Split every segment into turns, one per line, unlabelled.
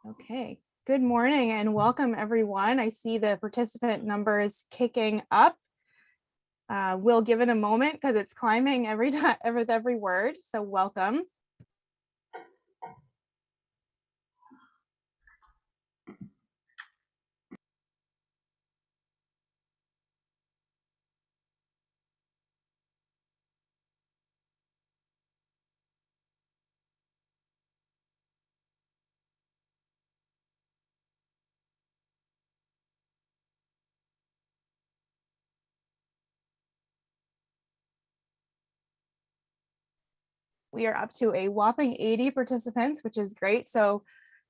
Okay, good morning and welcome everyone. I see the participant numbers kicking up. We'll give it a moment because it's climbing every time with every word, so welcome. We are up to a whopping 80 participants, which is great. So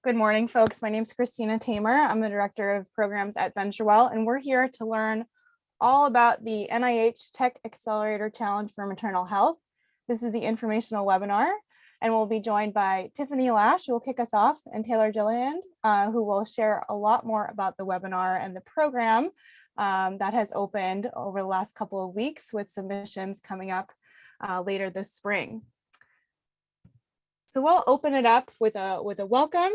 good morning, folks. My name is Christina Tamer. I'm the Director of Programs at VentureWell, and we're here to learn all about the NIH Tech Accelerator Challenge for Maternal Health. This is the informational webinar, and we'll be joined by Tiffany Lash, who will kick us off, and Taylor Gilliland, who will share a lot more about the webinar and the program that has opened over the last couple of weeks with submissions coming up later this spring. So we'll open it up with a welcome.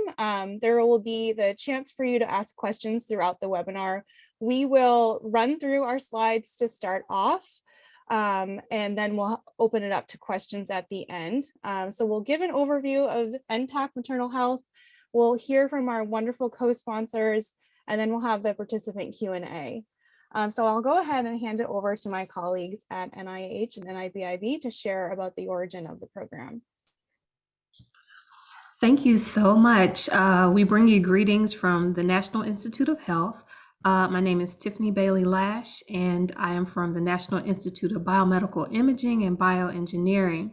There will be the chance for you to ask questions throughout the webinar. We will run through our slides to start off, and then we'll open it up to questions at the end. So we'll give an overview of NTAC Maternal Health. We'll hear from our wonderful co-sponsors, and then we'll have the participant Q&A. So I'll go ahead and hand it over to my colleagues at NIH and NIBIB to share about the origin of the program.
Thank you so much. We bring you greetings from the National Institute of Health. My name is Tiffany Bailey Lash, and I am from the National Institute of Biomedical Imaging and Bioengineering.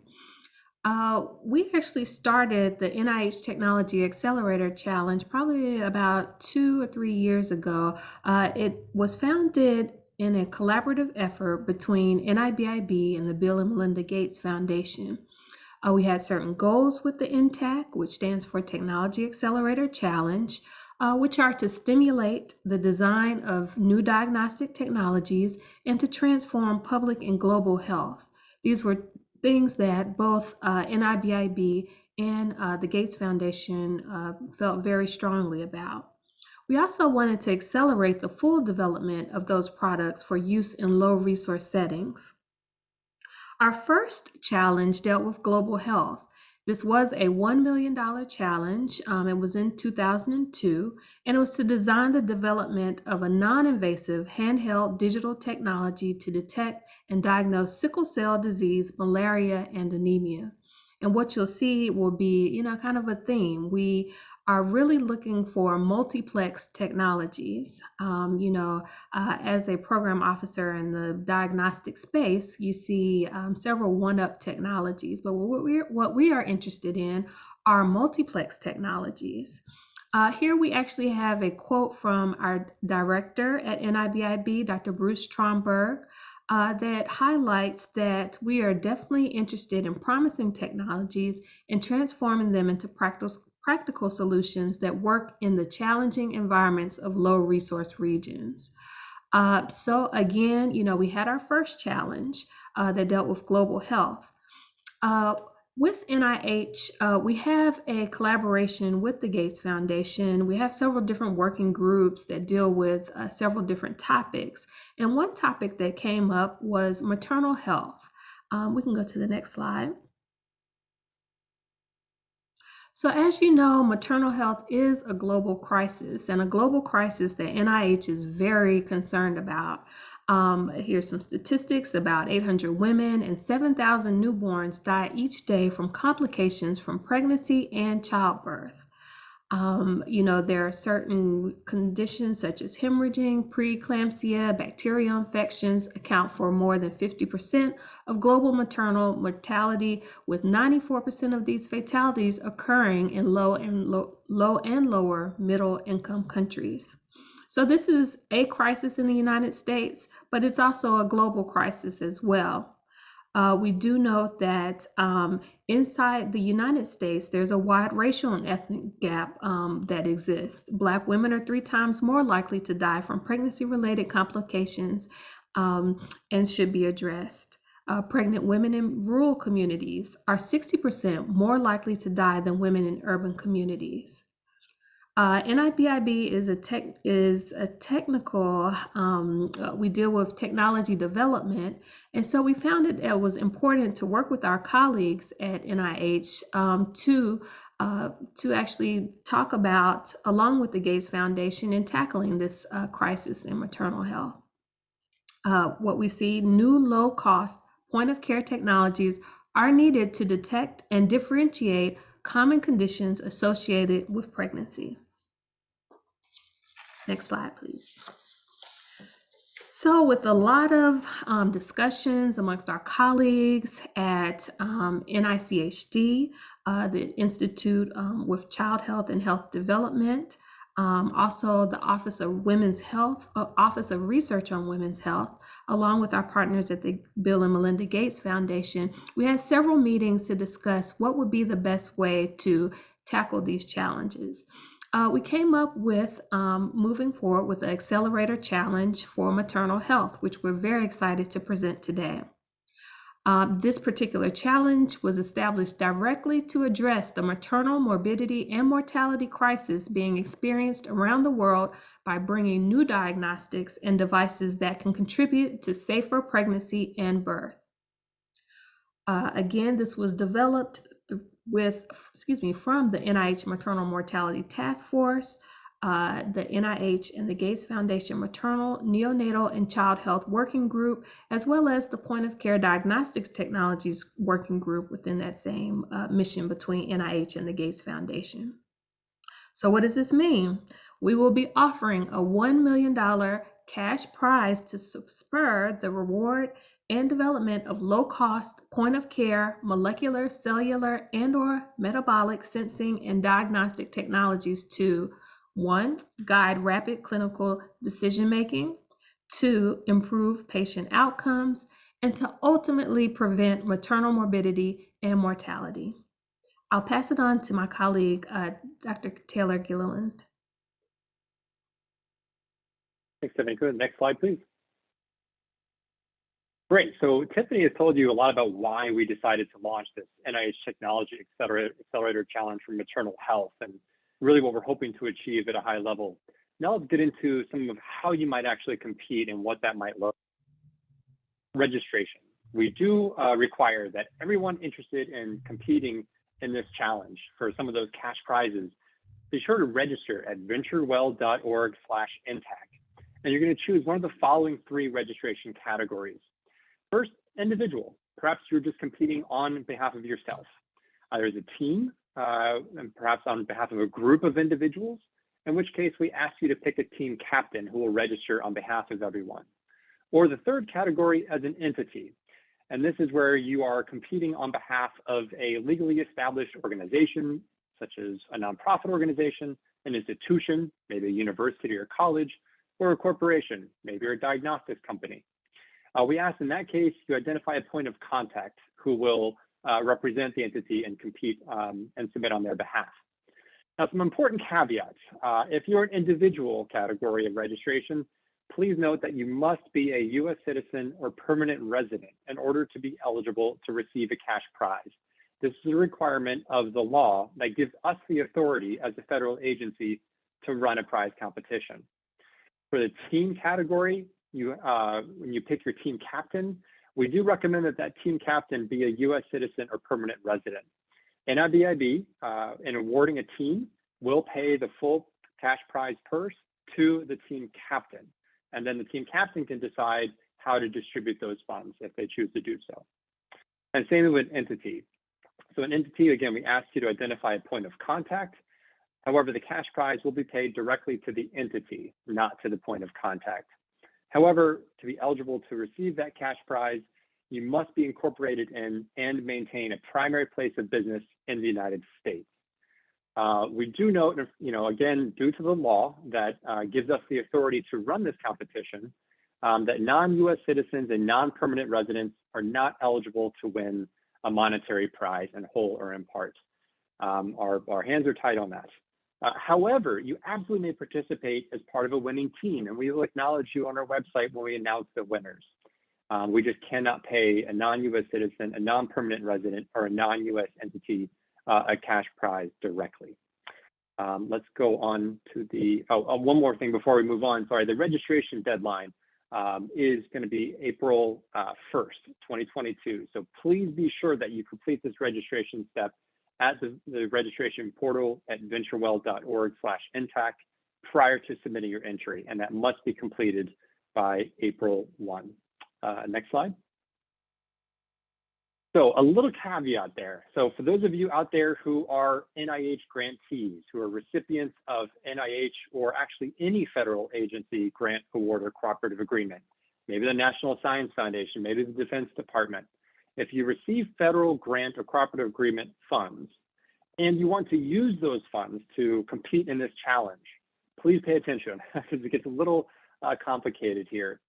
We actually started the NIH Technology Accelerator Challenge probably about 2 or 3 years ago. It was founded in a collaborative effort between NIBIB and the Bill and Melinda Gates Foundation. We had certain goals with the NTAC, which stands for Technology Accelerator Challenge, which are to stimulate the design of new diagnostic technologies and to transform public and global health. These were things that both NIBIB and the Gates Foundation felt very strongly about. We also wanted to accelerate the full development of those products for use in low resource settings. Our first challenge dealt with global health. This was a $1 million challenge. It was in 2002, and it was to design the development of a non-invasive handheld digital technology to detect and diagnose sickle cell disease, malaria, and anemia. And what you'll see will be, kind of a theme. We are really looking for multiplex technologies. As a program officer in the diagnostic space, you see several one-up technologies, but what we are interested in are multiplex technologies. Here we actually have a quote from our director at NIBIB, Dr. Bruce Tromberg, that highlights that we are definitely interested in promising technologies and transforming them into practical solutions that work in the challenging environments of low resource regions. So again, we had our first challenge that dealt with global health. With NIH, we have a collaboration with the Gates Foundation. We have several different working groups that deal with several different topics. And one topic that came up was maternal health. We can go to the next slide. So as you know, maternal health is a global crisis, and a global crisis that NIH is very concerned about. Here's some statistics. About 800 women and 7,000 newborns die each day from complications from pregnancy and childbirth. There are certain conditions such as hemorrhaging, preeclampsia, bacterial infections account for more than 50% of global maternal mortality, with 94% of these fatalities occurring in low and lower middle income countries. So this is a crisis in the United States, but it's also a global crisis as well. We do note that inside the United States, there's a wide racial and ethnic gap that exists. Black women are 3 times more likely to die from pregnancy-related complications and should be addressed. Pregnant women in rural communities are 60% more likely to die than women in urban communities. NIBIB is a technical, we deal with technology development, and so we found it was important to work with our colleagues at NIH to actually talk about, along with the Gates Foundation, in tackling this crisis in maternal health. What we see, new low-cost point-of-care technologies are needed to detect and differentiate common conditions associated with pregnancy. Next slide, please. So with a lot of discussions amongst our colleagues at NICHD, the Institute with Child Health and Health Development, also the Office of Women's Health, Office of Research on Women's Health, along with our partners at the Bill and Melinda Gates Foundation, we had several meetings to discuss what would be the best way to tackle these challenges. We came up with moving forward with the Accelerator Challenge for Maternal Health, which we're very excited to present today. This particular challenge was established directly to address the maternal morbidity and mortality crisis being experienced around the world by bringing new diagnostics and devices that can contribute to safer pregnancy and birth. Again, this was developed from the NIH Maternal Mortality Task Force, the NIH and the Gates Foundation Maternal, Neonatal, and Child Health Working Group, as well as the Point of Care Diagnostics Technologies Working Group within that same mission between NIH and the Gates Foundation. So what does this mean? We will be offering a $1 million cash prize to spur the reward and development of low-cost point-of-care molecular, cellular, and/or metabolic sensing and diagnostic technologies to 1, guide rapid clinical decision-making, 2, improve patient outcomes, and to ultimately prevent maternal morbidity and mortality. I'll pass it on to my colleague, Dr. Taylor Gilliland.
Thanks, Tiffany. Good. Next slide, please. Great. So Tiffany has told you a lot about why we decided to launch this NIH Technology Accelerator Challenge for Maternal Health and really what we're hoping to achieve at a high level. Now let's get into some of how you might actually compete and what that might look like. Registration. We do require that everyone interested in competing in this challenge for some of those cash prizes, be sure to register at venturewell.org/NTAC. And you're going to choose one of the following 3 registration categories. First, individual. Perhaps you're just competing on behalf of yourself, either as a team and perhaps on behalf of a group of individuals, in which case we ask you to pick a team captain who will register on behalf of everyone. Or the third category as an entity. And this is where you are competing on behalf of a legally established organization, such as a nonprofit organization, an institution, maybe a university or college, or a corporation, maybe a diagnostics company. We ask in that case to identify a point of contact who will represent the entity and compete and submit on their behalf. Now, some important caveats. If you're an individual category of registration, please note that you must be a U.S. citizen or permanent resident in order to be eligible to receive a cash prize. This is a requirement of the law that gives us the authority as a federal agency to run a prize competition. For the team category, when you pick your team captain, we do recommend that that team captain be a U.S. citizen or permanent resident. NIBIB, in awarding a team, will pay the full cash prize purse to the team captain. And then the team captain can decide how to distribute those funds if they choose to do so. And same with entity. So an entity, again, we ask you to identify a point of contact. However, the cash prize will be paid directly to the entity, not to the point of contact. However, to be eligible to receive that cash prize, you must be incorporated in and maintain a primary place of business in the United States. We do note, again, due to the law that gives us the authority to run this competition, that non-US citizens and non-permanent residents are not eligible to win a monetary prize in whole or in part. Our hands are tied on that. However, you absolutely may participate as part of a winning team, and we will acknowledge you on our website when we announce the winners. We just cannot pay a non-US citizen, a non-permanent resident, or a non-US entity a cash prize directly. Let's go on to the, one more thing before we move on. Sorry, the registration deadline is going to be April 1st, 2022. So please be sure that you complete this registration step at the registration portal at venturewell.org/NTAC prior to submitting your entry, and that must be completed by April 1. Next slide. So a little caveat there. So for those of you out there who are NIH grantees, who are recipients of NIH or actually any federal agency grant, award, or cooperative agreement, maybe the National Science Foundation, maybe the Defense Department, if you receive federal grant or cooperative agreement funds and you want to use those funds to compete in this challenge, please pay attention because it gets a little complicated here.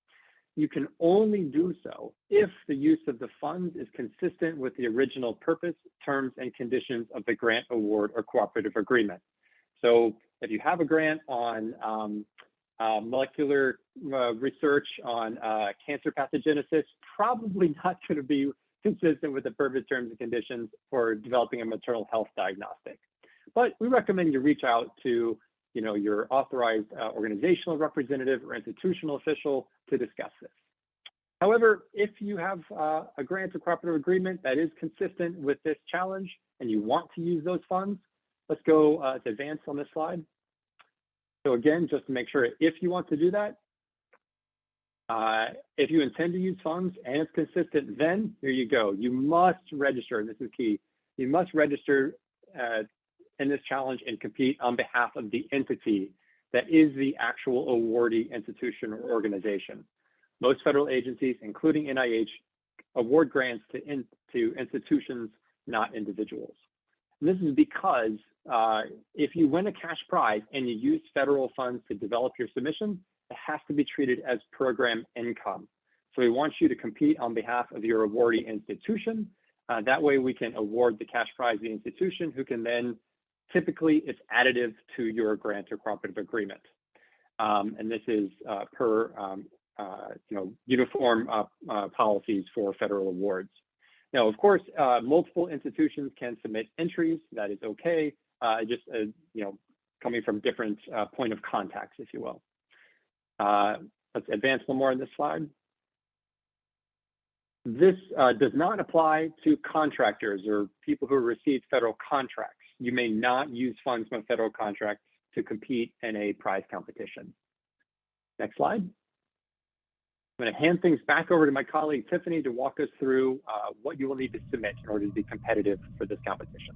You can only do so if the use of the funds is consistent with the original purpose, terms, and conditions of the grant, award, or cooperative agreement. So if you have a grant on molecular research on cancer pathogenesis, probably not going to be consistent with the purpose, terms, and conditions for developing a maternal health diagnostic. But we recommend you reach out to your authorized organizational representative or institutional official to discuss this. However, if you have a grant or cooperative agreement that is consistent with this challenge and you want to use those funds, let's go to advance on this slide. So again, just to make sure, if you want to do that, if you intend to use funds and it's consistent, then here you go. You must register, and this is key. You must register in this challenge and compete on behalf of the entity that is the actual awardee institution or organization. Most federal agencies, including NIH, award grants to institutions, not individuals. And this is because if you win a cash prize and you use federal funds to develop your submission, it has to be treated as program income. So we want you to compete on behalf of your awardee institution. That way we can award the cash prize to the institution, who can then, typically it's additive to your grant or cooperative agreement. And this is per uniform policies for federal awards. Now, of course, multiple institutions can submit entries. That is okay. Just coming from different point of contacts, if you will. Let's advance one more on this slide. This does not apply to contractors or people who receive federal contracts. You may not use funds from a federal contract to compete in a prize competition. Next slide. I'm going to hand things back over to my colleague Tiffany to walk us through what you will need to submit in order to be competitive for this competition.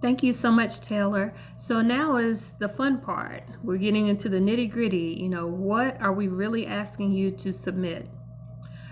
Thank you so much, Taylor. So now is the fun part. We're getting into the nitty-gritty. What are we really asking you to submit?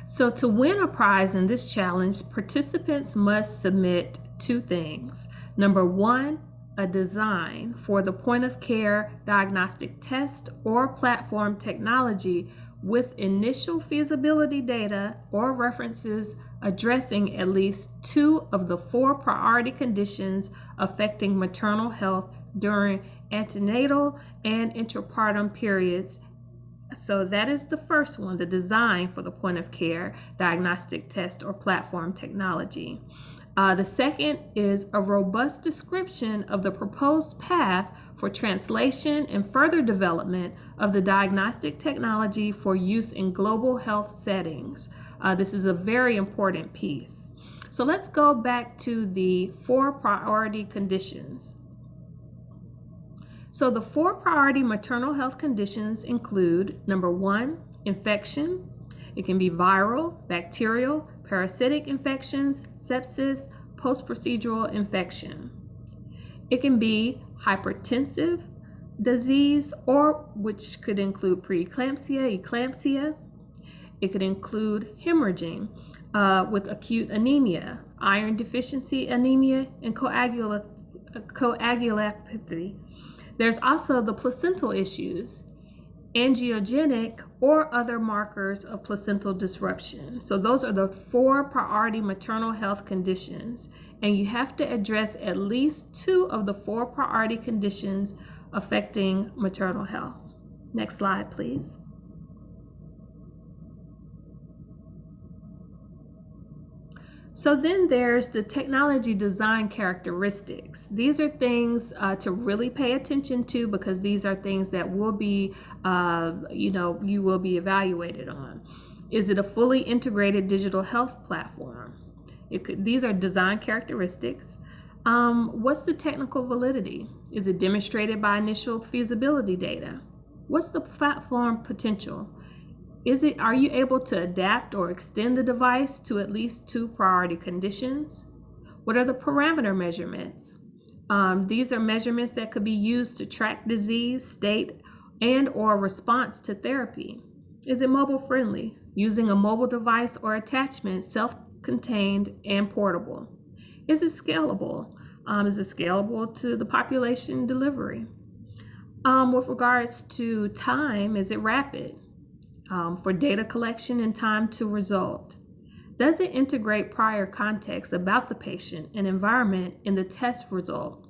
So to win a prize in this challenge, participants must submit two things. Number one, a design for the point-of-care diagnostic test or platform technology with initial feasibility data or references addressing at least 2 of the 4 priority conditions affecting maternal health during antenatal and intrapartum periods. So that is the first one, the design for the point-of-care diagnostic test or platform technology. The second is a robust description of the proposed path for translation and further development of the diagnostic technology for use in global health settings. This is a very important piece. So let's go back to the 4 priority conditions. So the 4 priority maternal health conditions include, number 1, infection. It can be viral, bacterial, parasitic infections, sepsis, post-procedural infection. It can be hypertensive disease, or which could include preeclampsia, eclampsia. It could include hemorrhaging with acute anemia, iron deficiency anemia, and coagulopathy. There's also the placental issues, angiogenic or other markers of placental disruption. So those are the 4 priority maternal health conditions, and you have to address at least 2 of the 4 priority conditions affecting maternal health. Next slide, please. So then there's the technology design characteristics. These are things to really pay attention to, because these are things that will be, you will be evaluated on. Is it a fully integrated digital health platform? These are design characteristics. What's the technical validity? Is it demonstrated by initial feasibility data? What's the platform potential? Are you able to adapt or extend the device to at least 2 priority conditions? What are the parameter measurements? These are measurements that could be used to track disease, state, and or response to therapy. Is it mobile friendly, using a mobile device or attachment, self-contained and portable? Is it scalable? Is it scalable to the population delivery? With regards to time, is it rapid? For data collection and time to result? Does it integrate prior context about the patient and environment in the test result?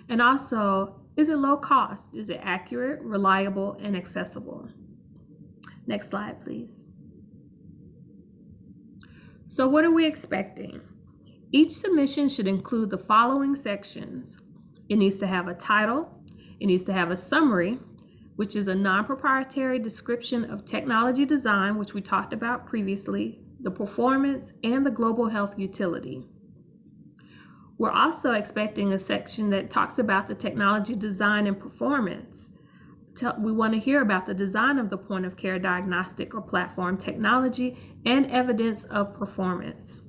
And also, is it low cost? Is it accurate, reliable, and accessible? Next slide, please. So what are we expecting? Each submission should include the following sections. It needs to have a title. It needs to have a summary, which is a non-proprietary description of technology design, which we talked about previously, the performance, and the global health utility. We're also expecting a section that talks about the technology design and performance. We want to hear about the design of the point of care diagnostic or platform technology and evidence of performance.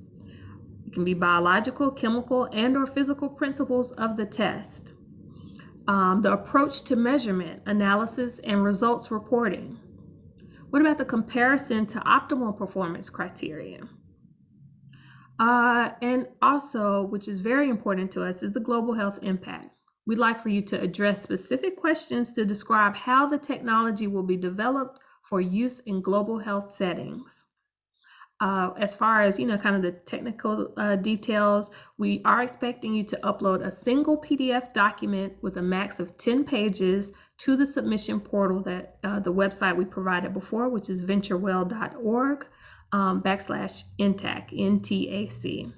It can be biological, chemical, and or physical principles of the test. The approach to measurement, analysis, and results reporting. What about the comparison to optimal performance criteria? And also, which is very important to us, is the global health impact. We'd like for you to address specific questions to describe how the technology will be developed for use in global health settings. As far as, kind of the technical details, we are expecting you to upload a single PDF document with a max of 10 pages to the submission portal that the website we provided before, which is VentureWell.org /NTAC, NTAC.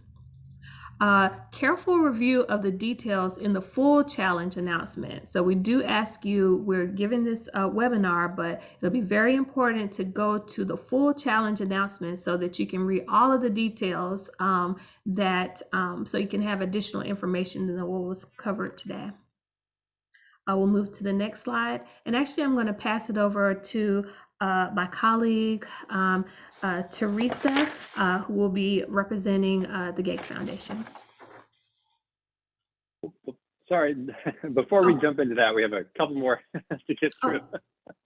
Careful review of the details in the full challenge announcement. So we do ask you, we're giving this webinar, but it'll be very important to go to the full challenge announcement so that you can read all of the details so you can have additional information than what was covered today. I will move to the next slide. And actually, I'm going to pass it over to my colleague, Teresa, who will be representing the Gates Foundation.
Sorry, before we jump into that, we have a couple more to get through.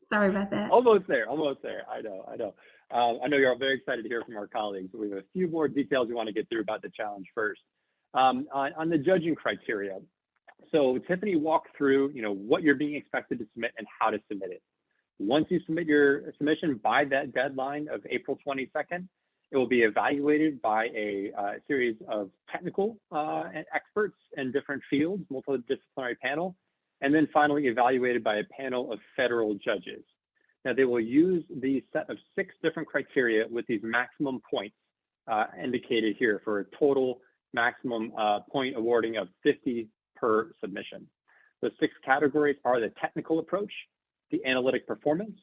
Sorry about that.
Almost there. I know. I know you're all very excited to hear from our colleagues. We have a few more details we want to get through about the challenge first. On the judging criteria, so Tiffany walked through, what you're being expected to submit and how to submit it. Once you submit your submission by that deadline of April 22nd, it will be evaluated by a series of technical experts in different fields, multidisciplinary panel, and then finally evaluated by a panel of federal judges. Now, they will use the set of 6 different criteria with these maximum points indicated here for a total maximum point awarding of 50 per submission. The 6 categories are the technical approach, the analytic performance,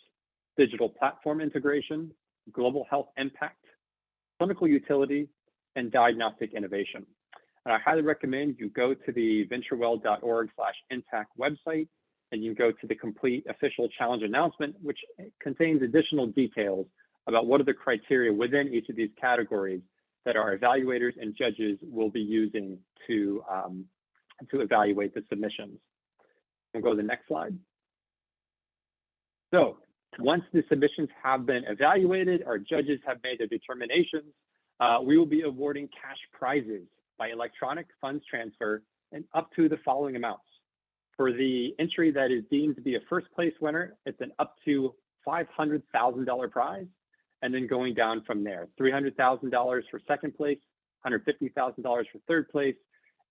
digital platform integration, global health impact, clinical utility, and diagnostic innovation. And I highly recommend you go to the venturewell.org/NTAC website, and you can go to the complete official challenge announcement, which contains additional details about what are the criteria within each of these categories that our evaluators and judges will be using to evaluate the submissions. We'll go to the next slide. So once the submissions have been evaluated, our judges have made their determinations, we will be awarding cash prizes by electronic funds transfer and up to the following amounts. For the entry that is deemed to be a first place winner, it's an up to $500,000 prize, and then going down from there, $300,000 for second place, $150,000 for third place,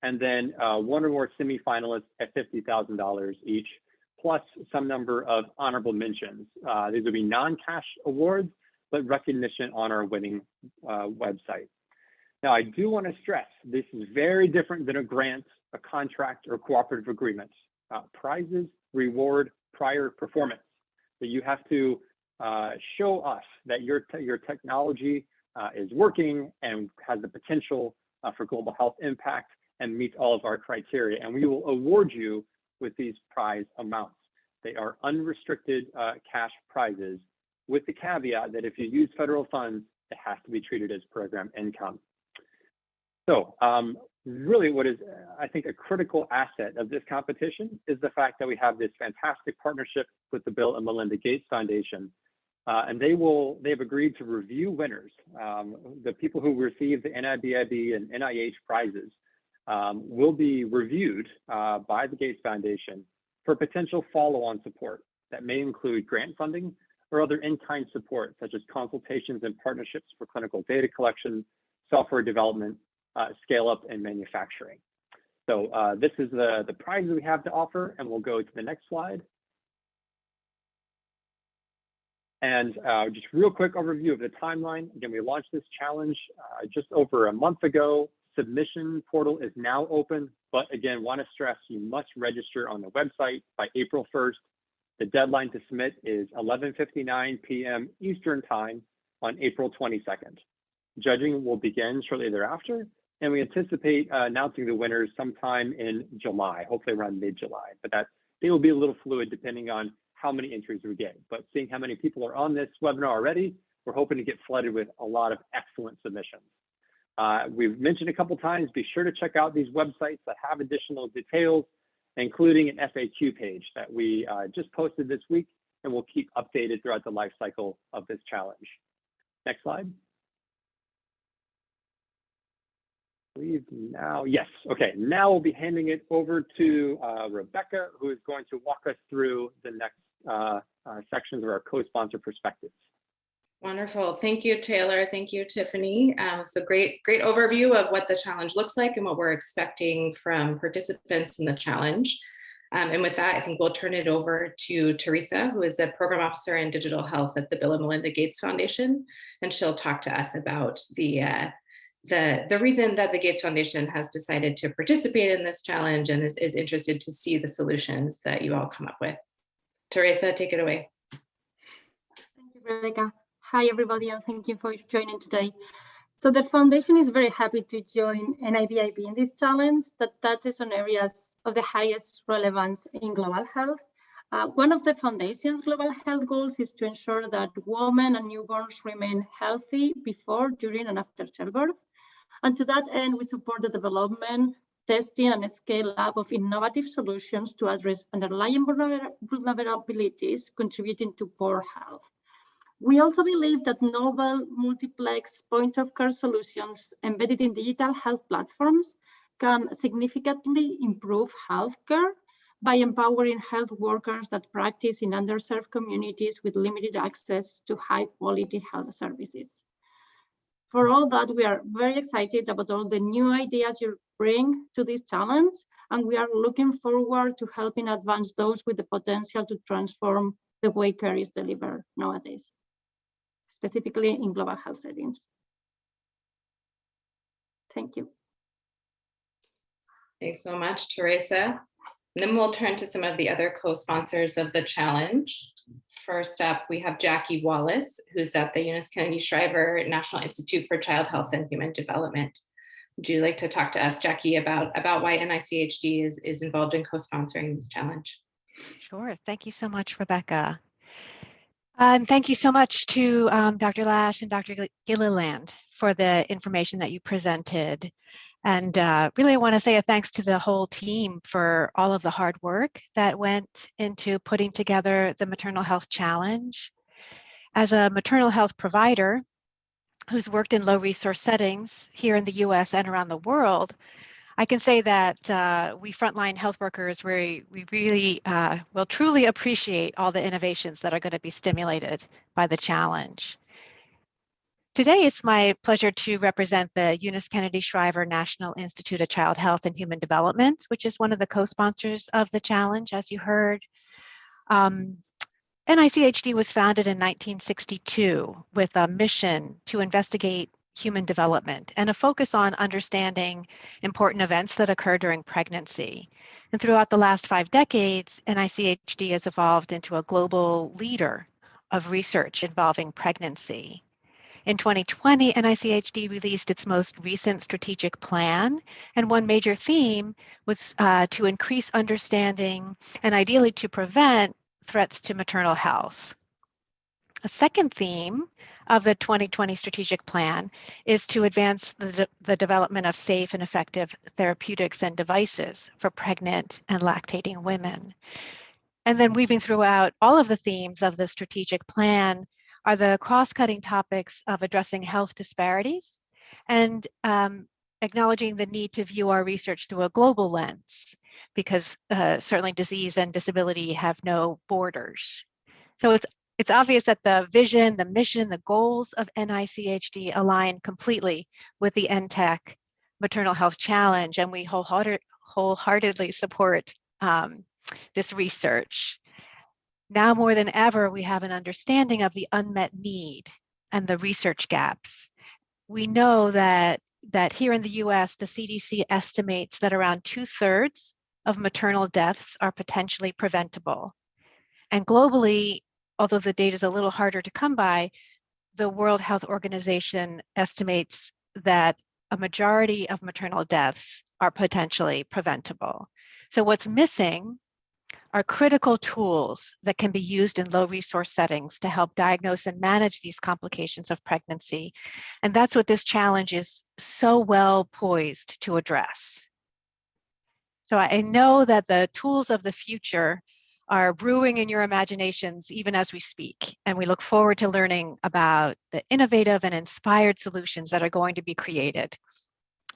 and then 1 or more semifinalists at $50,000 each, plus some number of honorable mentions. These will be non-cash awards, but recognition on our winning website. Now, I do want to stress, this is very different than a grant, a contract, or cooperative agreement. Prizes reward prior performance. So you have to show us that your technology is working and has the potential for global health impact and meets all of our criteria. And we will award you with these prize amounts. They are unrestricted cash prizes with the caveat that if you use federal funds, it has to be treated as program income. So really what is, I think, a critical asset of this competition is the fact that we have this fantastic partnership with the Bill and Melinda Gates Foundation. And they've agreed to review winners. The people who receive the NIBIB and NIH prizes will be reviewed by the Gates Foundation for potential follow-on support that may include grant funding or other in-kind support, such as consultations and partnerships for clinical data collection, software development, scale up, and manufacturing. So this is the prize we have to offer, and we'll go to the next slide. And just real quick overview of the timeline. Again, we launched this challenge just over a month ago. Submission portal is now open, but again, want to stress you must register on the website by April 1st. The deadline to submit is 11:59 p.m. Eastern Time on April 22nd. Judging will begin shortly thereafter, and we anticipate announcing the winners sometime in July, hopefully around mid-July, but they will be a little fluid depending on how many entries we get. But seeing how many people are on this webinar already, we're hoping to get flooded with a lot of excellent submissions. We've mentioned a couple times, be sure to check out these websites that have additional details, including an FAQ page that we just posted this week, and we'll keep updated throughout the life cycle of this challenge. Next slide. Yes, okay, now we'll be handing it over to Rebecca, who is going to walk us through the next sections of our co-sponsor perspectives.
Wonderful. Thank you, Taylor. Thank you, Tiffany. It's a great overview of what the challenge looks like and what we're expecting from participants in the challenge. And with that, I think we'll turn it over to Teresa, who is a program officer in digital health at the Bill and Melinda Gates Foundation. And she'll talk to us about the reason that the Gates Foundation has decided to participate in this challenge and is interested to see the solutions that you all come up with. Teresa, take it away.
Thank you, Rebecca. Hi, everybody, and thank you for joining today. So the foundation is very happy to join NIBIB in this challenge that touches on areas of the highest relevance in global health. One of the foundation's global health goals is to ensure that women and newborns remain healthy before, during, and after childbirth. And to that end, we support the development, testing, and scale up of innovative solutions to address underlying vulnerabilities contributing to poor health. We also believe that novel multiplex point-of-care solutions embedded in digital health platforms can significantly improve healthcare by empowering health workers that practice in underserved communities with limited access to high-quality health services. For all that, we are very excited about all the new ideas you bring to this challenge, and we are looking forward to helping advance those with the potential to transform the way care is delivered nowadays, specifically in global health settings. Thank you.
Thanks so much, Teresa. And then we'll turn to some of the other co-sponsors of the challenge. First up, we have Jackie Wallace, who's at the Eunice Kennedy Shriver National Institute for Child Health and Human Development. Would you like to talk to us, Jackie, about why NICHD is involved in co-sponsoring this challenge?
Sure. Thank you so much, Rebecca. And thank you so much to Dr. Lash and Dr. Gilliland for the information that you presented. And really, I want to say a thanks to the whole team for all of the hard work that went into putting together the Maternal Health Challenge. As a maternal health provider who's worked in low resource settings here in the US and around the world, I can say that we frontline health workers, we really will truly appreciate all the innovations that are going to be stimulated by the challenge. Today, it's my pleasure to represent the Eunice Kennedy Shriver National Institute of Child Health and Human Development, which is one of the co-sponsors of the challenge, as you heard. NICHD was founded in 1962 with a mission to investigate human development and a focus on understanding important events that occur during pregnancy. And throughout the last 5 decades, NICHD has evolved into a global leader of research involving pregnancy. In 2020, NICHD released its most recent strategic plan, and one major theme was to increase understanding and ideally to prevent threats to maternal health. A second theme of the 2020 strategic plan is to advance the development of safe and effective therapeutics and devices for pregnant and lactating women. And then weaving throughout all of the themes of the strategic plan are the cross-cutting topics of addressing health disparities and acknowledging the need to view our research through a global lens, because certainly disease and disability have no borders. So it's obvious that the vision, the mission, the goals of NICHD align completely with the NTAC Maternal Health Challenge, and we wholeheartedly support this research. Now more than ever, we have an understanding of the unmet need and the research gaps. We know that here in the US, the CDC estimates that around 2/3 of maternal deaths are potentially preventable. And globally, although the data is a little harder to come by, the World Health Organization estimates that a majority of maternal deaths are potentially preventable. So what's missing are critical tools that can be used in low resource settings to help diagnose and manage these complications of pregnancy. And that's what this challenge is so well poised to address. So I know that the tools of the future are brewing in your imaginations even as we speak, and we look forward to learning about the innovative and inspired solutions that are going to be created.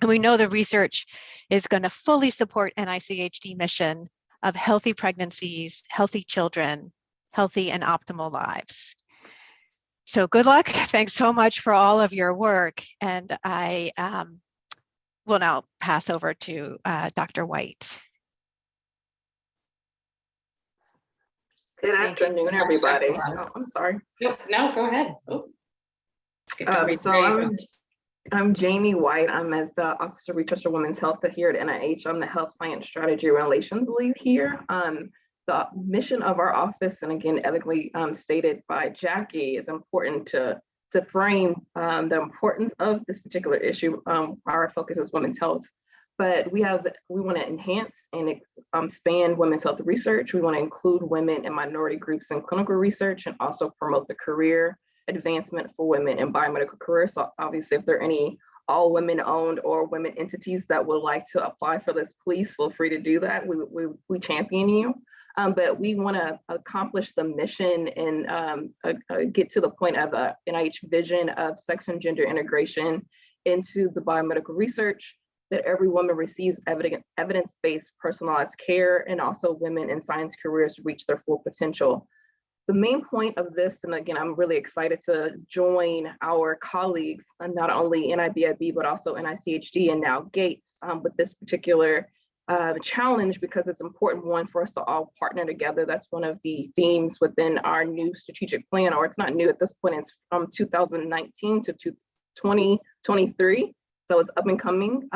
And we know the research is going to fully support NICHD mission of healthy pregnancies, healthy children, healthy and optimal lives. So good luck. Thanks so much for all of your work. And I will now pass over to Dr. White.
Good afternoon, everybody. Oh, I'm sorry.
No, go ahead.
I'm Jamie White. I'm as the Officer of Research for Women's Health here at NIH. I'm the Health Science Strategy Relations Lead here. The mission of our office, and again, elegantly stated by Jackie, is important to frame the importance of this particular issue. Our focus is women's health, but we want to enhance and expand women's health research. We want to include women and minority groups in clinical research and also promote the career advancement for women in biomedical careers. So obviously, if there are any all women owned or women entities that would like to apply for this, please feel free to do that. We champion you. But we want to accomplish the mission and get to the point of a NIH vision of sex and gender integration into the biomedical research, that every woman receives evidence-based personalized care, and also women in science careers reach their full potential. The main point of this, and again, I'm really excited to join our colleagues, not only NIBIB, but also NICHD and now Gates with this particular challenge, because it's important, one, for us to all partner together. That's one of the themes within our new strategic plan, or it's not new at this point, it's from 2019 to 2023. So it's up and coming.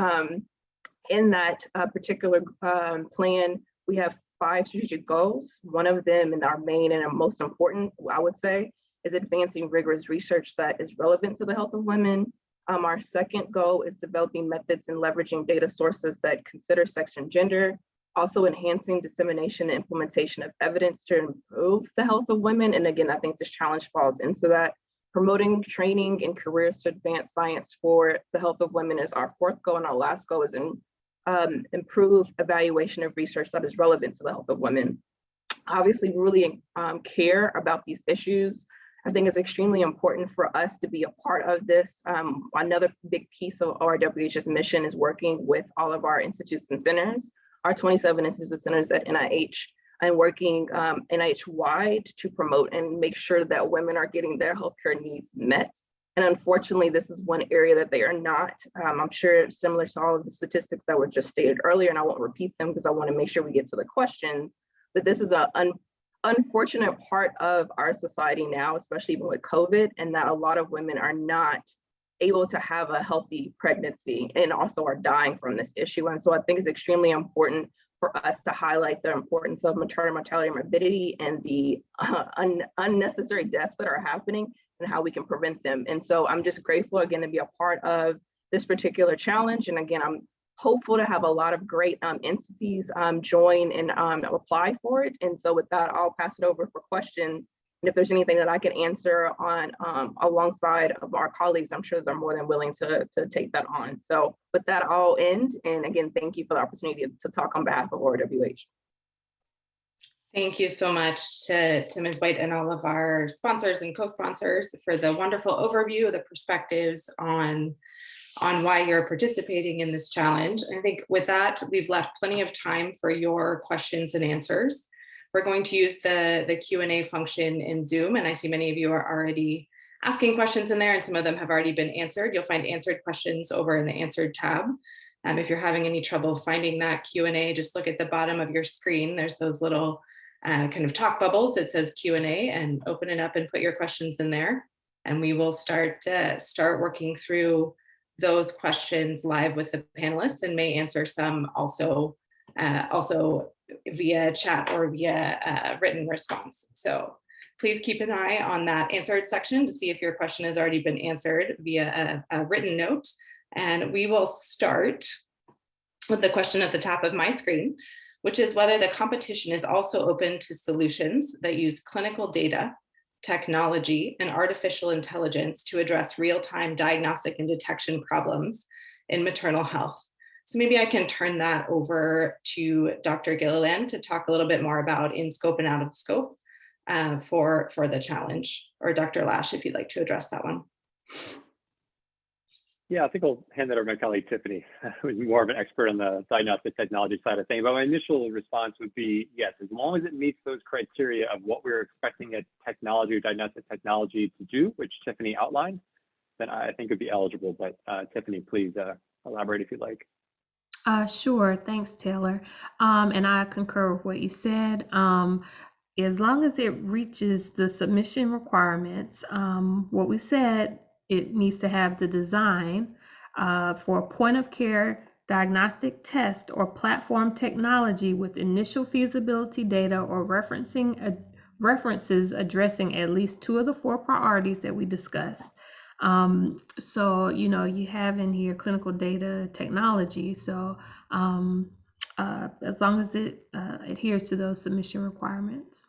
In that particular plan, we have 5 strategic goals. One of them, and our main and most important, I would say, is advancing rigorous research that is relevant to the health of women. Our second goal is developing methods and leveraging data sources that consider sex and gender, also enhancing dissemination and implementation of evidence to improve the health of women. And again, I think this challenge falls into that. Promoting training and careers to advance science for the health of women is our fourth goal, and our last goal is improve evaluation of research that is relevant to the health of women. Obviously, we really care about these issues. I think it's extremely important for us to be a part of this. Another big piece of ORWH's mission is working with all of our institutes and centers, our 27 institutes and centers at NIH, and working NIH-wide to promote and make sure that women are getting their healthcare needs met. And unfortunately, this is one area that they are not. I'm sure similar to all of the statistics that were just stated earlier, and I won't repeat them because I want to make sure we get to the questions, but this is an unfortunate part of our society now, especially even with COVID, and that a lot of women are not able to have a healthy pregnancy and also are dying from this issue. And so I think it's extremely important for us to highlight the importance of maternal mortality and morbidity and the unnecessary deaths that are happening and how we can prevent them. And so I'm just grateful again to be a part of this particular challenge. And again, I'm hopeful to have a lot of great entities join and apply for it. And so with that, I'll pass it over for questions. And if there's anything that I can answer on alongside of our colleagues, I'm sure they're more than willing to take that on. So with that, I'll end. And again, thank you for the opportunity to talk on behalf of ORWH.
Thank you so much to Ms. White and all of our sponsors and co-sponsors for the wonderful overview, the perspectives on why you're participating in this challenge. I think with that, we've left plenty of time for your questions and answers. We're going to use the Q&A function in Zoom, and I see many of you are already asking questions in there, and some of them have already been answered. You'll find answered questions over in the answered tab. If you're having any trouble finding that Q&A, just look at the bottom of your screen. There's those little kind of talk bubbles. It says Q&A, and open it up and put your questions in there. And we will start working through those questions live with the panelists, and may answer some also via chat or via written response. So please keep an eye on that answered section to see if your question has already been answered via a written note. And we will start with the question at the top of my screen, which is whether the competition is also open to solutions that use clinical data, technology, and artificial intelligence to address real-time diagnostic and detection problems in maternal health. So maybe I can turn that over to Dr. Gilliland to talk a little bit more about in scope and out of scope for the challenge, or Dr. Lash, if you'd like to address that one.
Yeah, I think I'll hand that over to my colleague Tiffany, who's more of an expert on the diagnostic technology side of things. But my initial response would be yes, as long as it meets those criteria of what we're expecting a technology or diagnostic technology to do, which Tiffany outlined, then I think it'd be eligible. But Tiffany, please elaborate if you'd like.
Sure. Thanks, Taylor. And I concur with what you said. As long as it reaches the submission requirements, what we said, it needs to have the design for a point of care diagnostic test or platform technology with initial feasibility data or references addressing at least 2 of the 4 priorities that we discussed. So, you have in here clinical data technology. So as long as it adheres to those submission requirements.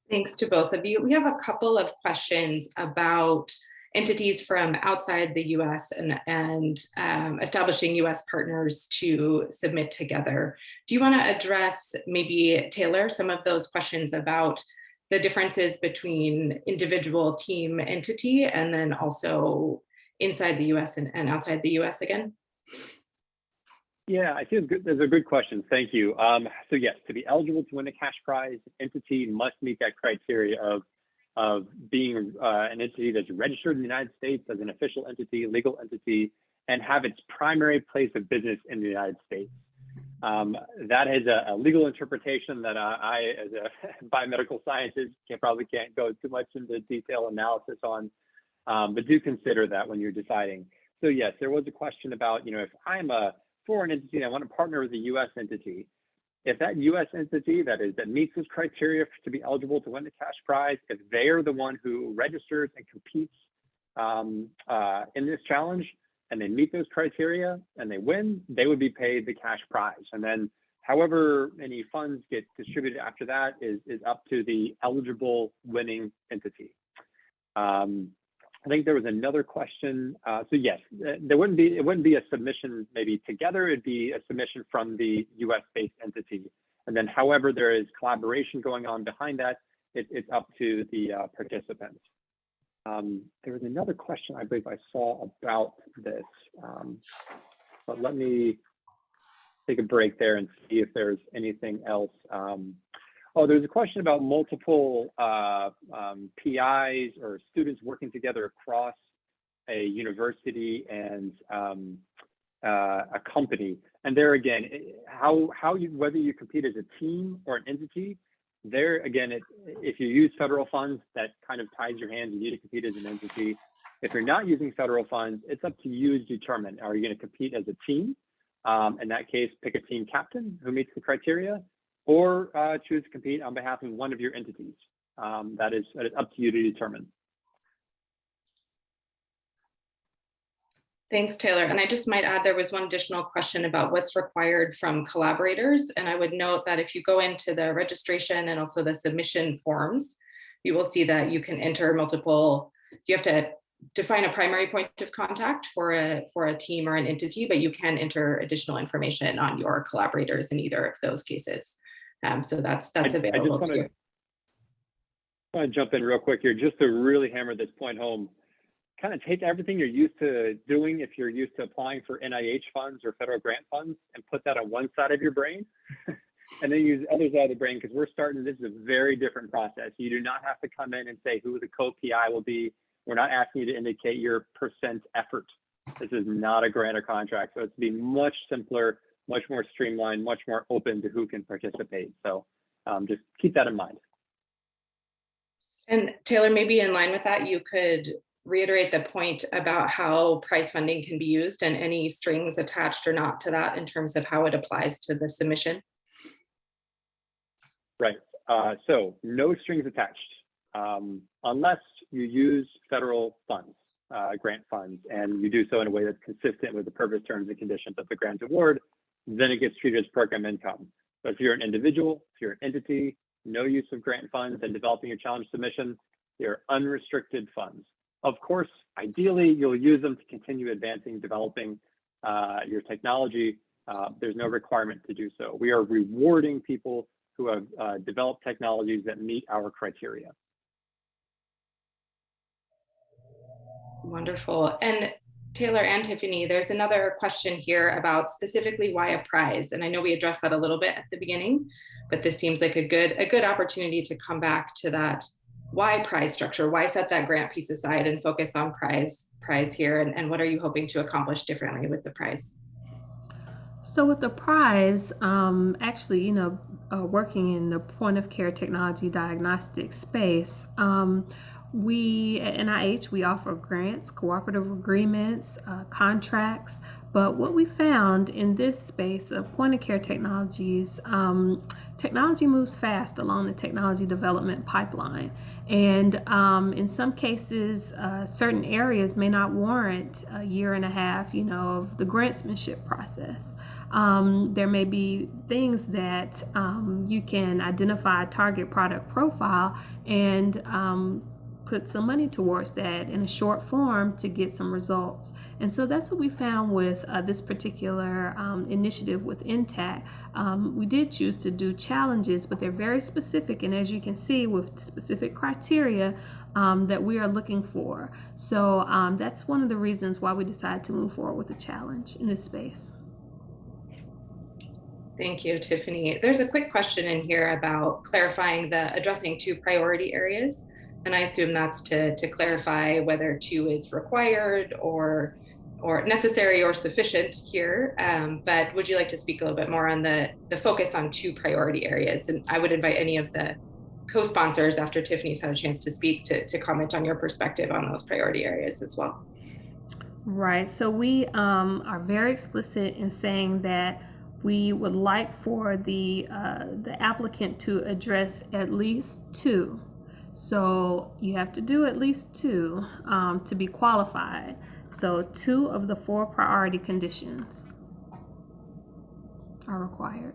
Thanks to both of you. We have a couple of questions about entities from outside the US and establishing US partners to submit together. Do you want to address, maybe Taylor, some of those questions about the differences between individual team entity and then also inside the US and outside the US again?
Yeah, I think those are good questions. Thank you. So yes, to be eligible to win a cash prize, an entity must meet that criteria of being an entity that's registered in the United States as an official entity, legal entity, and have its primary place of business in the United States. That is a legal interpretation that I, as a biomedical scientist, probably can't go too much into detail analysis on, but do consider that when you're deciding. So yes, there was a question about, if I'm a foreign entity and I want to partner with a U.S. entity, if that U.S. entity that meets those criteria to be eligible to win the cash prize, if they are the one who registers and competes in this challenge, and they meet those criteria and they win, they would be paid the cash prize. And then however any funds get distributed after that is up to the eligible winning entity. I think there was another question. So yes, it wouldn't be a submission maybe together, it'd be a submission from the US-based entity. And then however there is collaboration going on behind that, it's up to the participants. There was another question I believe I saw about this, but let me take a break there and see if there's anything else. Oh, there's a question about multiple PIs or students working together across a university and a company. And there again, whether you compete as a team or an entity There, again, if you use federal funds, that kind of ties your hands. You need to compete as an entity. If you're not using federal funds, it's up to you to determine, are you going to compete as a team? In that case, pick a team captain who meets the criteria, or choose to compete on behalf of one of your entities. That is up to you to determine.
Thanks, Taylor. And I just might add, there was one additional question about what's required from collaborators. And I would note that if you go into the registration and also the submission forms, you will see that you can enter multiple, you have to define a primary point of contact for a team or an entity, but you can enter additional information on your collaborators in either of those cases. So that's available to you.
I want to jump in real quick here, just to really hammer this point home. Kind of take everything you're used to doing if you're used to applying for NIH funds or federal grant funds and put that on one side of your brain and then use the other side of the brain, because we're starting, this is a very different process. You do not have to come in and say who the co-PI will be. We're not asking you to indicate your percent effort. This is not a grant or contract. So it's be much simpler, much more streamlined, much more open to who can participate. So just keep that in mind.
And Taylor, maybe in line with that, you could reiterate the point about how prize funding can be used and any strings attached or not to that in terms of how it applies to the submission.
Right. So no strings attached unless you use federal funds, grant funds, and you do so in a way that's consistent with the purpose, terms, and conditions of the grant award, then it gets treated as program income. But if you're an individual, if you're an entity, no use of grant funds and developing your challenge submission, they're unrestricted funds. Of course, ideally, you'll use them to continue advancing, developing your technology. There's no requirement to do so. We are rewarding people who have developed technologies that meet our criteria.
Wonderful. And Taylor and Tiffany, there's another question here about specifically why a prize. And I know we addressed that a little bit at the beginning, but this seems like a good opportunity to come back to that. Why prize structure? Why set that grant piece aside and focus on prize here? And what are you hoping to accomplish differently with the prize?
So with the prize, actually, working in the point of care technology diagnostic space, we at NIH, we offer grants, cooperative agreements, contracts, but what we found in this space of point of care technologies, technology moves fast along the technology development pipeline. And in some cases, certain areas may not warrant a year and a half, of the grantsmanship process. There may be things that you can identify a target product profile and put some money towards that in a short form to get some results. And so that's what we found with this particular initiative with NTAC. We did choose to do challenges, but they're very specific, and as you can see, with specific criteria that we are looking for. So that's one of the reasons why we decided to move forward with a challenge in this space.
Thank you, Tiffany. There's a quick question in here about clarifying addressing 2 priority areas. And I assume that's to clarify whether 2 is required or necessary or sufficient here. But would you like to speak a little bit more on the focus on 2 priority areas? And I would invite any of the co-sponsors after Tiffany's had a chance to speak to comment on your perspective on those priority areas as well.
Right. So we are very explicit in saying that we would like for the applicant to address at least 2. So you have to do at least 2 to be qualified. So 2 of the 4 priority conditions are required.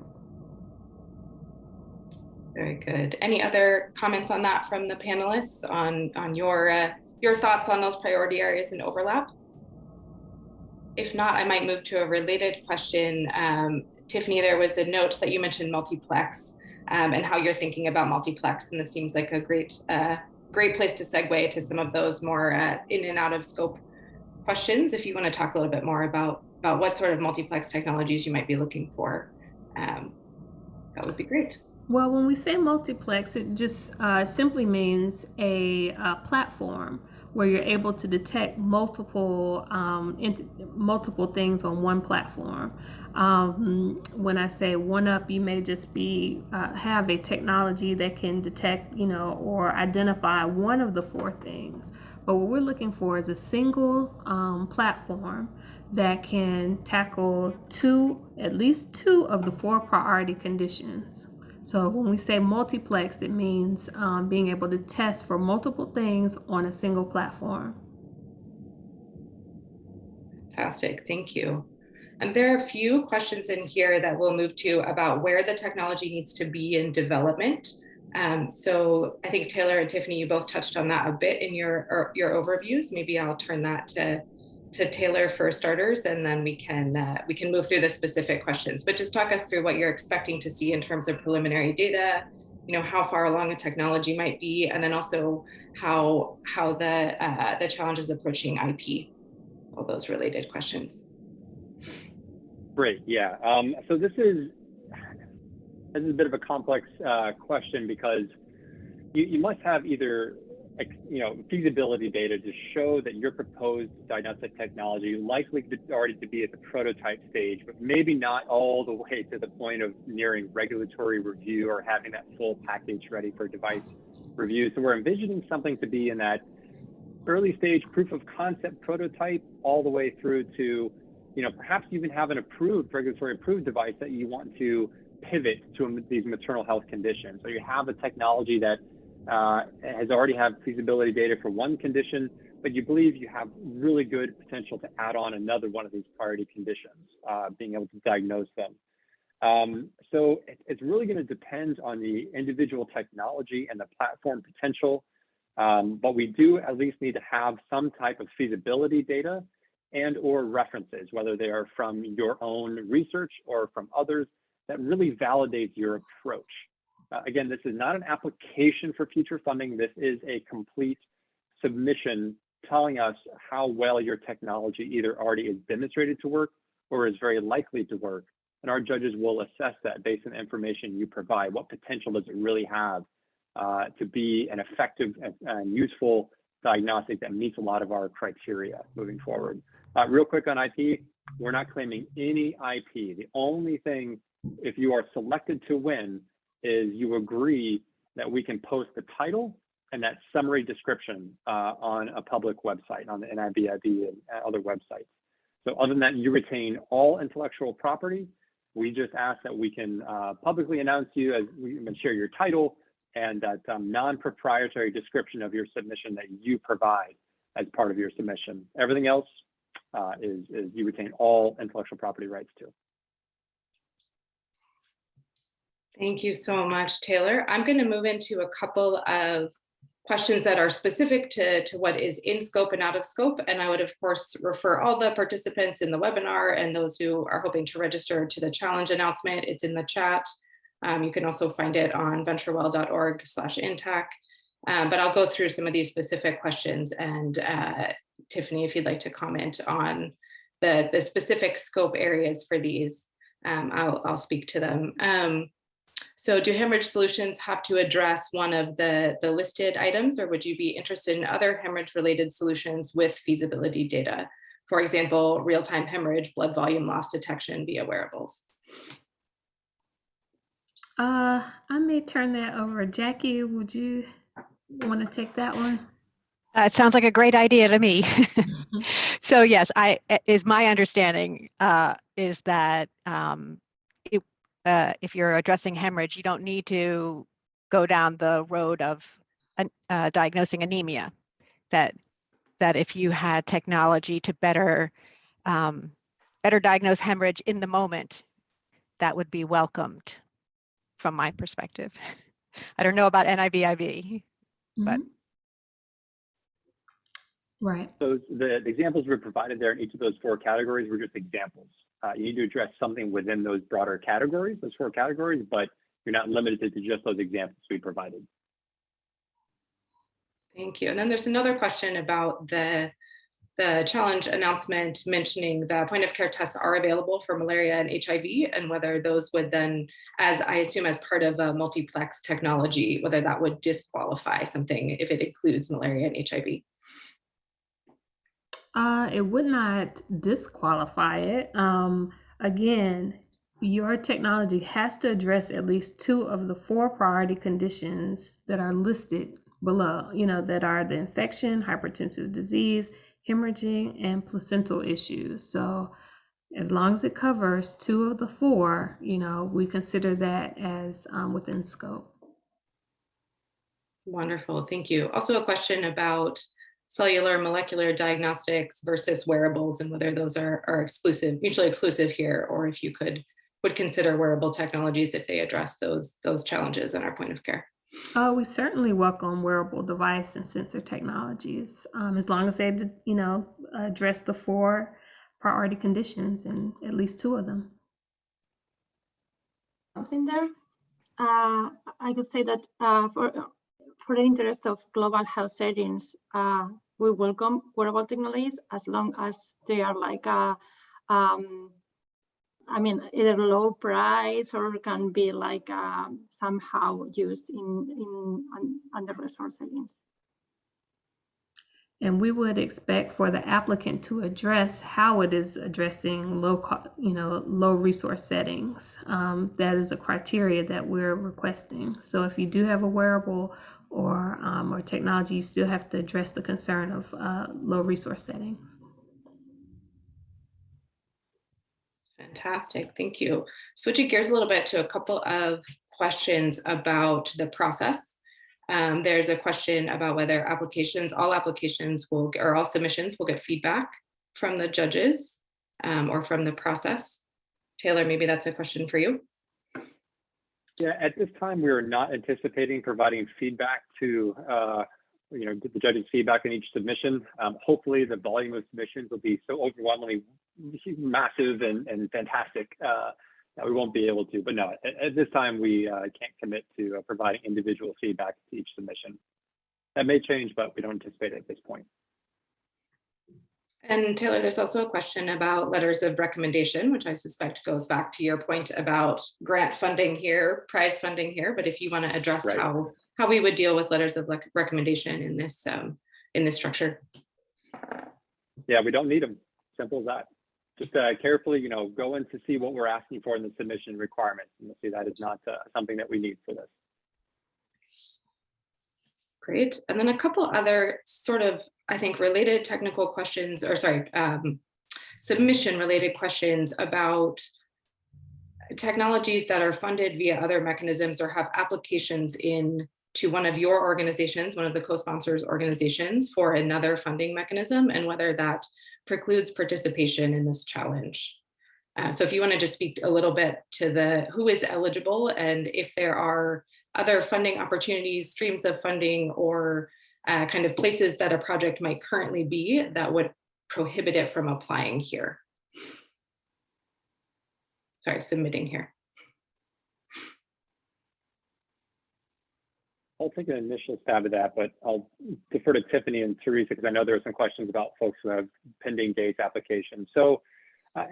Very good. Any other comments on that from the panelists on your thoughts on those priority areas and overlap? If not, I might move to a related question. Tiffany, there was a note that you mentioned multiplex. And how you're thinking about multiplex, and this seems like a great place to segue to some of those more in and out of scope questions. If you want to talk a little bit more about what sort of multiplex technologies you might be looking for, that would be great.
Well, when we say multiplex, it just simply means a platform where you're able to detect multiple things on one platform. When I say one up, you may just be have a technology that can detect, or identify one of the 4 things. But what we're looking for is a single platform that can tackle at least two of the 4 priority conditions. So when we say multiplex, it means being able to test for multiple things on a single platform.
Fantastic, thank you. And there are a few questions in here that we'll move to about where the technology needs to be in development. So I think Taylor and Tiffany, you both touched on that a bit in your overviews. Maybe I'll turn that to Taylor for starters, and then we can move through the specific questions. But just talk us through what you're expecting to see in terms of preliminary data, how far along a technology might be, and then also how the challenge is approaching IP, all those related questions.
Great, yeah. So this is a bit of a complex question, because you must have either feasibility data to show that your proposed diagnostic technology likely already to be at the prototype stage, but maybe not all the way to the point of nearing regulatory review or having that full package ready for device review. So we're envisioning something to be in that early stage proof of concept prototype all the way through to, perhaps even have an regulatory approved device that you want to pivot to these maternal health conditions. So you have a technology that has already had feasibility data for one condition, but you believe you have really good potential to add on another one of these priority conditions, being able to diagnose them. So it's really going to depend on the individual technology and the platform potential, but we do at least need to have some type of feasibility data and or references, whether they are from your own research or from others, that really validates your approach. Again, this is not an application for future funding. This is a complete submission telling us how well your technology either already is demonstrated to work or is very likely to work. And our judges will assess that based on the information you provide. What potential does it really have to be an effective and useful diagnostic that meets a lot of our criteria moving forward. Real quick on IP, we're not claiming any IP. The only thing, if you are selected to win, is you agree that we can post the title and that summary description on a public website, on the NIBIB and other websites. So other than that, you retain all intellectual property. We just ask that we can publicly announce you as we can share your title and that non-proprietary description of your submission that you provide as part of your submission. Everything else is you retain all intellectual property rights to.
Thank you so much, Taylor. I'm going to move into a couple of questions that are specific to what is in scope and out of scope. And I would, of course, refer all the participants in the webinar and those who are hoping to register to the challenge announcement. It's in the chat. You can also find it on venturewell.org/NTAC. But I'll go through some of these specific questions. And Tiffany, if you'd like to comment on the specific scope areas for these, I'll speak to them. So do hemorrhage solutions have to address one of the listed items, or would you be interested in other hemorrhage related solutions with feasibility data? For example, real-time hemorrhage, blood volume loss detection via wearables.
I may turn that over. Jackie, would you want to take that one?
It sounds like a great idea to me. So yes, my understanding is that if you're addressing hemorrhage, you don't need to go down the road of diagnosing anemia. That if you had technology to better diagnose hemorrhage in the moment, that would be welcomed from my perspective. I don't know about NIBIB, but.
Right.
So the examples we provided there in each of those 4 categories were just examples. You need to address something within those broader categories, those 4 categories, but you're not limited to just those examples we provided.
Thank you. And then there's another question about the challenge announcement mentioning the point of care tests are available for malaria and HIV, and whether those would then, as I assume as part of a multiplex technology, whether that would disqualify something if it includes malaria and HIV.
It would not disqualify it. Again, your technology has to address at least 2 of the 4 priority conditions that are listed below, that are the infection, hypertensive disease, hemorrhaging, and placental issues. So as long as it covers 2 of the 4, we consider that as within scope.
Wonderful, thank you. Also a question about cellular molecular diagnostics versus wearables and whether those are exclusive, mutually exclusive here, or if you would consider wearable technologies if they address those challenges in our point of care.
We certainly welcome wearable device and sensor technologies, as long as they, address the 4 priority conditions and at least 2 of them.
Something there. I could say that for the interest of global health settings, we welcome wearable technologies as long as they are like either low price or can be like somehow used in under-resourced settings.
And we would expect for the applicant to address how it is addressing low resource settings. That is a criteria that we're requesting. So if you do have a wearable or technology, you still have to address the concern of low resource settings.
Fantastic, thank you. Switching gears a little bit to a couple of questions about the process. There's a question about whether all submissions will get feedback from the judges or from the process. Taylor, maybe that's a question for you.
Yeah, at this time, we are not anticipating providing feedback to the judges' feedback in each submission. Hopefully the volume of submissions will be so overwhelmingly massive and fantastic that we won't be able to, but no, at this time, we can't commit to providing individual feedback to each submission. That may change, but we don't anticipate it at this point.
And Taylor, there's also a question about letters of recommendation, which I suspect goes back to your point about grant funding here, prize funding here, but if you want to address
right.
how we would deal with letters of recommendation in this structure.
Yeah, we don't need them, simple as that. Just carefully, go in to see what we're asking for in the submission requirements. And you'll see that is not something that we need for this.
Great. And then a couple other sort of, I think, related technical questions, or sorry, submission related questions about technologies that are funded via other mechanisms or have applications to one of your organizations, one of the co-sponsors organizations for another funding mechanism, and whether that precludes participation in this challenge. So if you want to just speak a little bit to who is eligible and if there are other funding opportunities, streams of funding, or kind of places that a project might currently be that would prohibit it from applying here. Sorry, submitting here.
I'll take an initial stab at that, but I'll defer to Tiffany and Teresa because I know there are some questions about folks who have pending GATE applications. So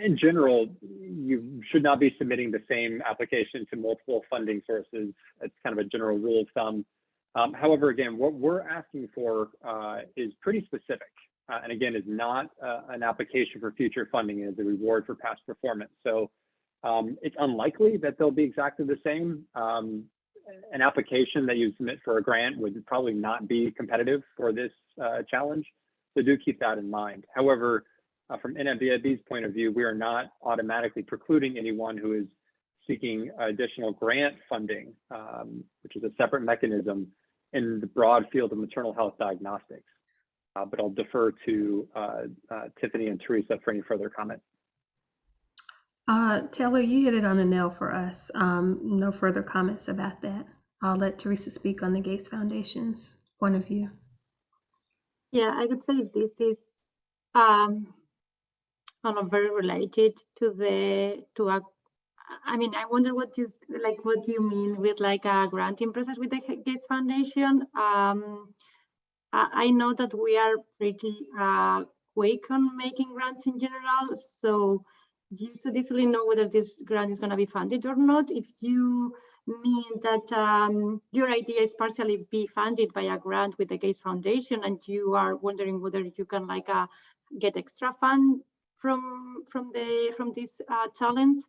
in general, you should not be submitting the same application to multiple funding sources. It's kind of a general rule of thumb. However, again, what we're asking for is pretty specific. And again, is not an application for future funding, it is a reward for past performance. So it's unlikely that they'll be exactly the same. An application that you submit for a grant would probably not be competitive for this challenge. So do keep that in mind. However, from NIBIB's point of view, we are not automatically precluding anyone who is seeking additional grant funding, which is a separate mechanism in the broad field of maternal health diagnostics. But I'll defer to Tiffany and Teresa for any further comment.
Taylor, you hit it on the nail for us. No further comments about that. I'll let Teresa speak on the Gates Foundation's point of view.
Yeah, I would say this is very related to I mean, I wonder what you mean with like a granting process with the Gates Foundation. I know that we are pretty quick on making grants in general, so you should easily know whether this grant is going to be funded or not. If you mean that your idea is partially be funded by a grant with the Gates Foundation and you are wondering whether you can like get extra fund from this challenge.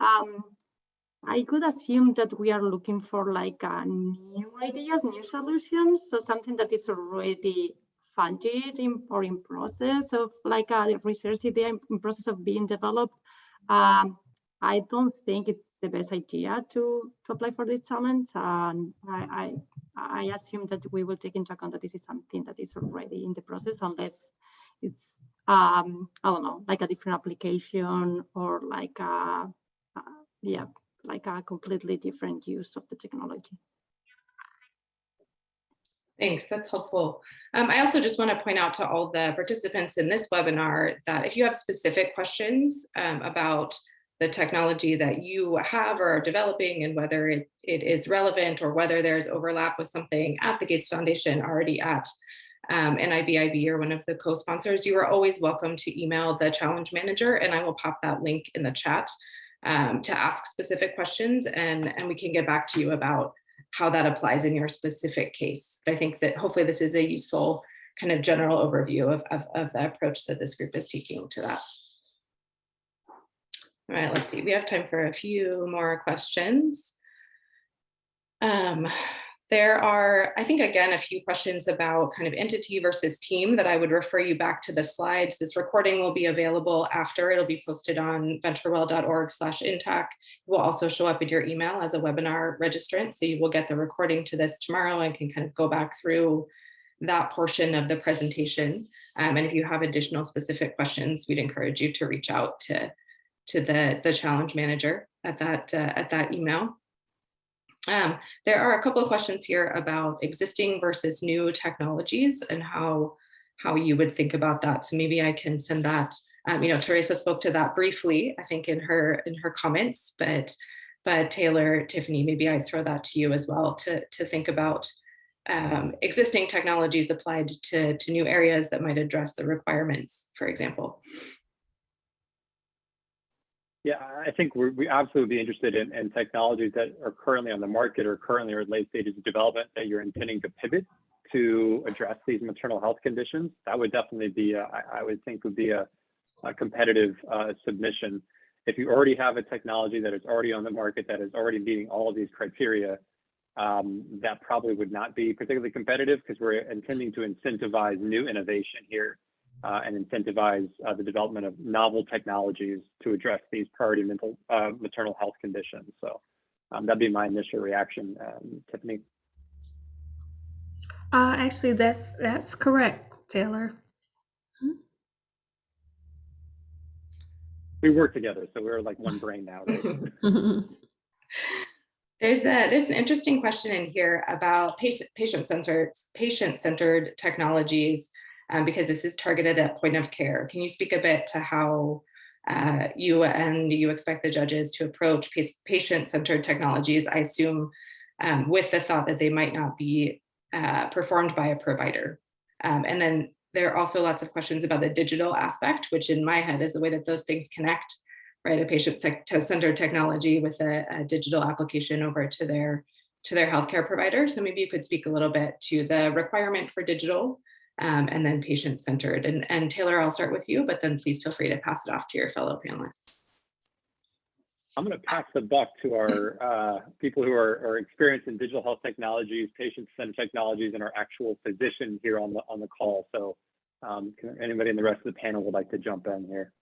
I could assume that we are looking for like new ideas, new solutions, so something that is already funded or in process of like a research idea in process of being developed. I don't think it's the best idea to apply for this challenge. I assume that we will take into account that this is something that is already in the process, unless it's I don't know, like a different application or like yeah, like a completely different use of the technology.
Thanks, that's helpful. I also just want to point out to all the participants in this webinar that if you have specific questions about the technology that you have or are developing and whether it is relevant or whether there's overlap with something at the Gates Foundation already at NIBIB or one of the co-sponsors, you are always welcome to email the challenge manager, and I will pop that link in the chat to ask specific questions, and we can get back to you about how that applies in your specific case. But I think that hopefully this is a useful kind of general overview of the approach that this group is taking to that. All right, let's see, we have time for a few more questions. There are, I think, again, a few questions about kind of entity versus team that I would refer you back to the slides. This recording will be available after. It'll be posted on VentureWell.org/NTAC. It will also show up in your email as a webinar registrant. So you will get the recording to this tomorrow and can kind of go back through that portion of the presentation. And if you have additional specific questions, we'd encourage you to reach out to the challenge manager at that email. There are a couple of questions here about existing versus new technologies and how you would think about that. So maybe I can send that. Teresa spoke to that briefly, I think, in her comments, but Taylor, Tiffany, maybe I'd throw that to you as well to think about existing technologies applied to new areas that might address the requirements, for example.
Yeah, I think we absolutely be interested in technologies that are currently on the market or currently are at late stages of development that you're intending to pivot to address these maternal health conditions. That would definitely be, I would think, would be a competitive submission. If you already have a technology that is already on the market that is already meeting all of these criteria, that probably would not be particularly competitive because we're intending to incentivize new innovation here. And incentivize the development of novel technologies to address these priority maternal health conditions. So that'd be my initial reaction, Tiffany.
Actually, that's correct, Taylor.
We work together, so we're like one brain now, right?
There's an interesting question in here about patient-centered technologies. Because this is targeted at point of care. Can you speak a bit to how you expect the judges to approach patient-centered technologies, I assume with the thought that they might not be performed by a provider? And then there are also lots of questions about the digital aspect, which in my head is the way that those things connect, right? A patient-centered technology with a digital application over to their healthcare provider. So maybe you could speak a little bit to the requirement for digital, and then patient-centered. And Taylor, I'll start with you, but then please feel free to pass it off to your fellow panelists.
I'm going to pass the buck to our people who are experienced in digital health technologies, patient-centered technologies, and our actual physician here on the call. So anybody in the rest of the panel would like to jump in here?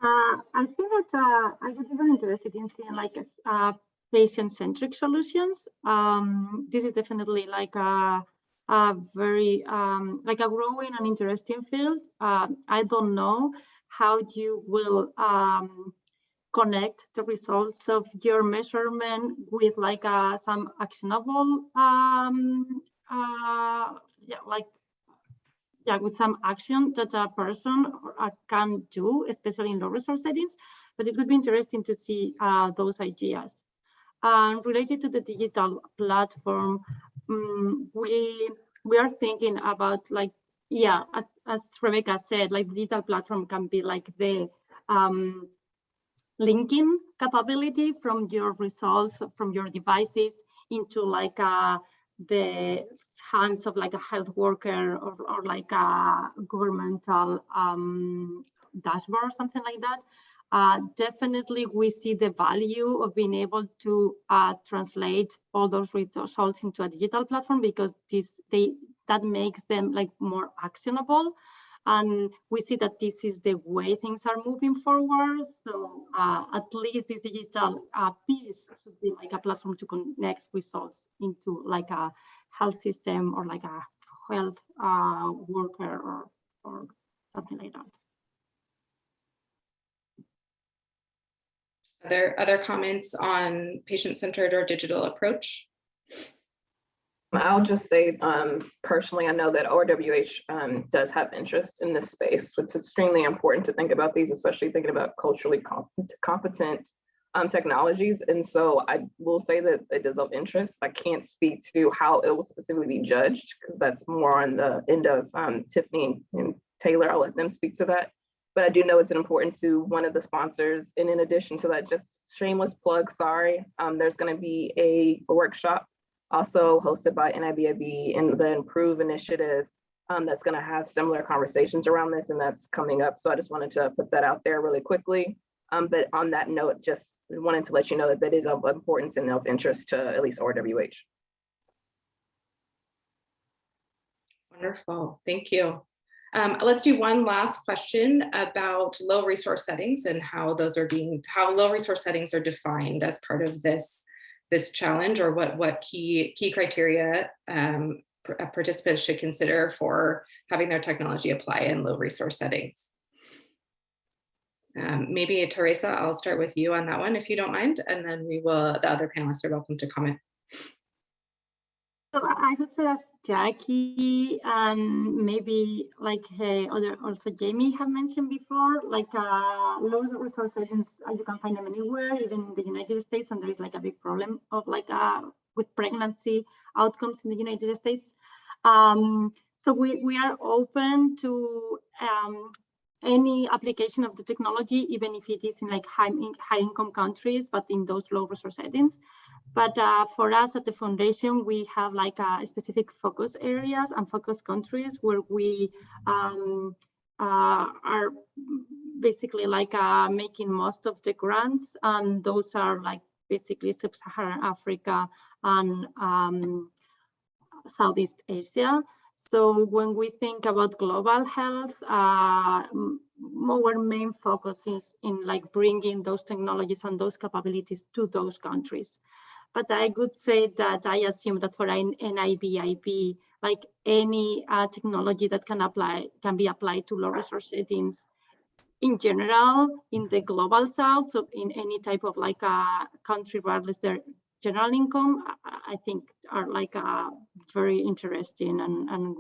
I think that I would be very interested in seeing like patient-centric solutions. This is definitely like a very like a growing and interesting field. I don't know how you will connect the results of your measurement with like some actionable with some action that a person can do, especially in low resource settings. But it would be interesting to see those ideas. Related to the digital platform, we are thinking about like, yeah, as Rebecca said, like digital platform can be like the linking capability from your results from your devices into like the hands of like a health worker or like a governmental dashboard or something like that. Definitely we see the value of being able to translate all those results into a digital platform, because that makes them like more actionable. And we see that this is the way things are moving forward. So at least this digital piece should be like a platform to connect results into like a health system or like a health worker or something like that.
Other comments on patient-centered or digital approach?
I'll just say, personally, I know that ORWH does have interest in this space. It's extremely important to think about these, especially thinking about culturally competent technologies. And so I will say that it is of interest. I can't speak to how it will specifically be judged, because that's more on the end of Tiffany and Taylor. I'll let them speak to that. But I do know it's important to one of the sponsors. And in addition to that, just shameless plug, sorry, there's going to be a workshop also hosted by NIBIB and the Improve initiative that's going to have similar conversations around this, and that's coming up. So I just wanted to put that out there really quickly. But on that note, just wanted to let you know that that is of importance and of interest to at least ORWH.
Wonderful, thank you. Let's do one last question about low resource settings and how low resource settings are defined as part of this challenge, or what key criteria participants should consider for having their technology apply in low resource settings. Maybe Teresa, I'll start with you on that one if you don't mind, and then the other panelists are welcome to comment.
So I would say as Jackie and maybe like also Jamie have mentioned before, like low resource settings, you can find them anywhere, even in the United States, and there is like a big problem of like with pregnancy outcomes in the United States. So we are open to any application of the technology, even if it is in like high income countries, but in those low resource settings. But for us at the foundation, we have like specific focus areas and focus countries where we are basically like making most of the grants, and those are like basically Sub-Saharan Africa and Southeast Asia. So when we think about global health, our main focus is in like bringing those technologies and those capabilities to those countries. But I would say that I assume that for an NIBIB, like any technology that can be applied to low resource settings in general in the global south, so in any type of like a country, regardless their general income, I think are like very interesting and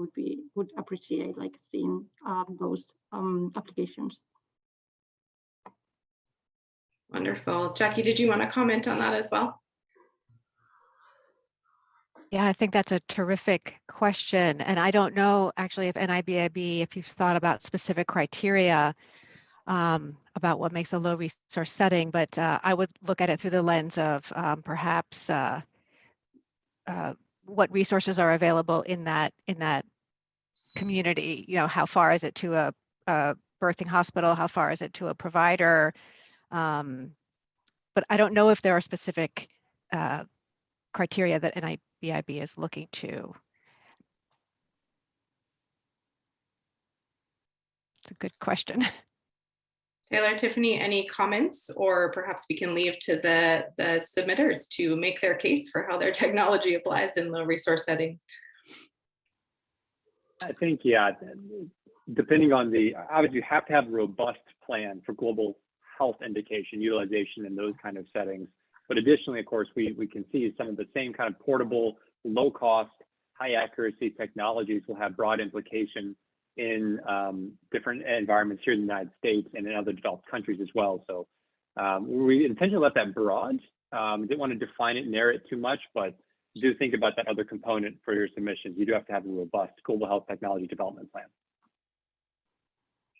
would appreciate like seeing those applications.
Wonderful. Jackie, did you want to comment on that as well?
Yeah, I think that's a terrific question. And I don't know actually if NIBIB, if you've thought about specific criteria about what makes a low resource setting, but I would look at it through the lens of perhaps what resources are available in that community. You know, how far is it to a birthing hospital? How far is it to a provider? But I don't know if there are specific criteria that NIBIB is looking to. It's a good question.
Taylor, Tiffany, any comments, or perhaps we can leave to the submitters to make their case for how their technology applies in low resource settings?
I think, yeah, depending on obviously you have to have a robust plan for global health indication utilization in those kind of settings. But additionally, of course, we can see some of the same kind of portable, low cost, high accuracy technologies will have broad implication in different environments here in the United States and in other developed countries as well. So we intentionally left that broad. Didn't want to define it, narrow it too much, but do think about that other component for your submissions. You do have to have a robust global health technology development plan.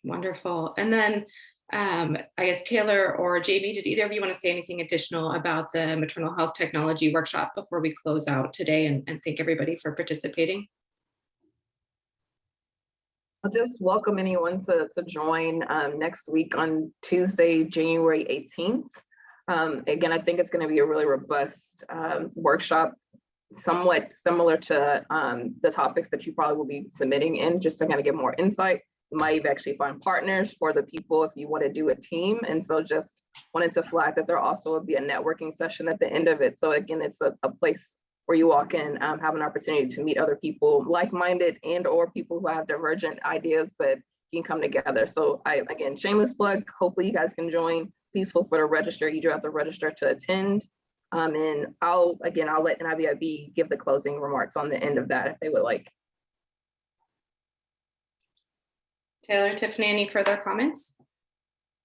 Wonderful. And then I guess Taylor or Jamie, did either of you want to say anything additional about the Maternal Health Technology Workshop before we close out today, and thank everybody for participating?
I'll just welcome anyone to join next week on Tuesday, January 18th. Again, I think it's going to be a really robust workshop, somewhat similar to the topics that you probably will be submitting in, just to kind of get more insight. You might even actually find partners for the people if you want to do a team. And so just wanted to flag that there also will be a networking session at the end of it. So again, it's a place where you all can have an opportunity to meet other people, like-minded and or people who have divergent ideas, but you can come together. So again, shameless plug, hopefully you guys can join. Please feel free to register. You do have to register to attend. And I'll let NIBIB give the closing remarks on the end of that if they would like.
Taylor, Tiffany, any further comments?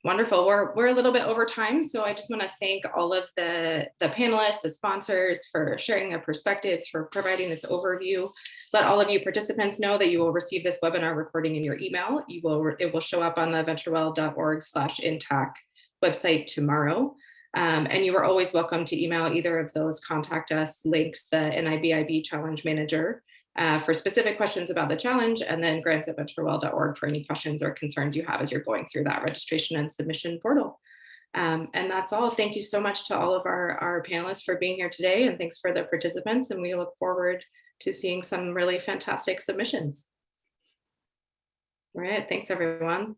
Wonderful. We're a little bit over time, so I just want to thank all of the panelists, the sponsors for sharing their perspectives, for providing this overview. Let all of you participants know that you will receive this webinar recording in your email. It will show up on the venturewell.org/NTAC website tomorrow. And you are always welcome to email either of those contact us links, the NIBIB Challenge Manager, for specific questions about the challenge, and then grants@venturewell.org for any questions or concerns you have as you're going through that registration and submission portal. And that's all. Thank you so much to all of our panelists for being here today, and thanks for the participants, and we look forward to seeing some really fantastic submissions. All right, thanks everyone.